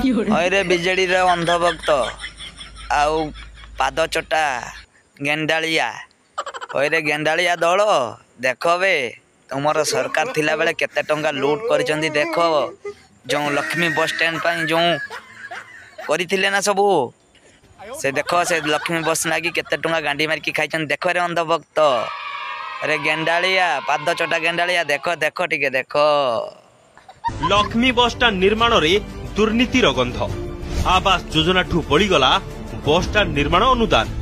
ହଇରେ ବିଜେଡିର ଅନ୍ଧଭକ୍ତ ଆଉ ପାଦ ଚଟା ଗେଣ୍ଡାଳିଆ ହଇରେ ଗେଣ୍ଡାଳିଆ ଦଳ ଦେଖ ବେ ତୁମର ସରକାର ଥିଲାବେଳେ କେତେ ଟଙ୍କା ଲୁଟ୍ କରିଛନ୍ତି ଦେଖ ଯେଉଁ ଲକ୍ଷ୍ମୀ ବସ୍ ଷ୍ଟାଣ୍ଡ ପାଇଁ ଯେଉଁ କରିଥିଲେ ନା ସବୁ ସେ ଦେଖ ସେ ଲକ୍ଷ୍ମୀ ବସ୍ ଲାଗି କେତେ ଟଙ୍କା ଗାଣ୍ଡି ମାରିକି ଖାଇଛନ୍ତି ଦେଖ ରେ ଅନ୍ଧଭକ୍ତ रे गेंडालिया पाद चटा गेंडालिया देख देख टिके देख लक्ष्मी बस स्टाण्ड निर्माण रे दुर्नीतिर गंध आवास योजना ठू बळीगला बस स्टाण्ड निर्माण अनुदान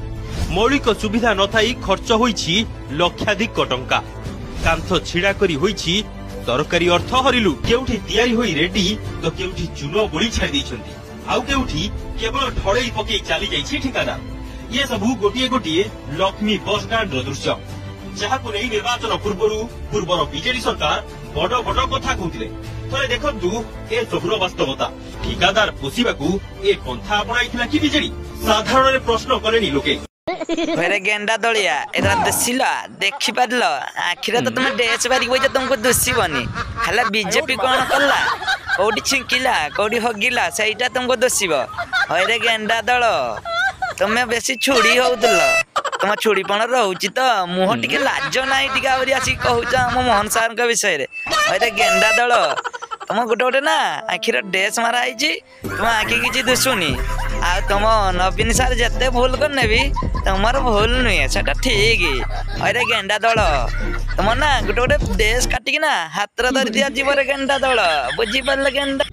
मौलिक सुविधा नथाई खर्च होईछि लक्षाधिक टंका कांथ छिड़ा करी होईछि सरकारी अर्थ हरिलु केउठी तयारी होई रेडी तो केउठी चूनो बोली छाई दैछंती आउ केउठी केवल ढळई पकेई चाली जाईछि ठिकादार ये सबु गोटिए गोटिए लक्ष्मी बस स्टाण्ड रो दृश्य जहाको नहीं निर्वाचन पूर्वर बीजेडी सरकार बड़ बड़ कथा कहते थे देखु ए सबुर वास्तवता ठिकादार पोषिबाकू ए पंथा अपनाइथिला कि बीजेडी साधारण रे प्रश्न कलेनी लोके फेरे गेंडा दलिया एरा दसिला देखि पादल आखिरे तो तुम डेस बारी बइजा तुमको दोषीबनी हला बीजेपी कोन करला कोडी छिंकिला कोडी हगिला सेइटा तुमको दोषीबो होरे गेंडा दल तुमे बेसी छुड़ी होउतल तुम छुड़ीपण रोची तो मुह टिके लाज ना टिके आवरी आसी कहूच आम मोहन सार विषय रे अरे गेंडा दल तुम गोटे गोटे ना आखिर डेस मारा तुम आखि किसी दिशुनी आ तुम नवीन सार जिते भूल करने भी तुमर भूल नुहे से ठीक अरे गेंडा दल तुम ना गोटे गोटे डेस काटिकी ना हाथ धरी दिया जीवन गेंडा दल बुझी पारे गेंडा।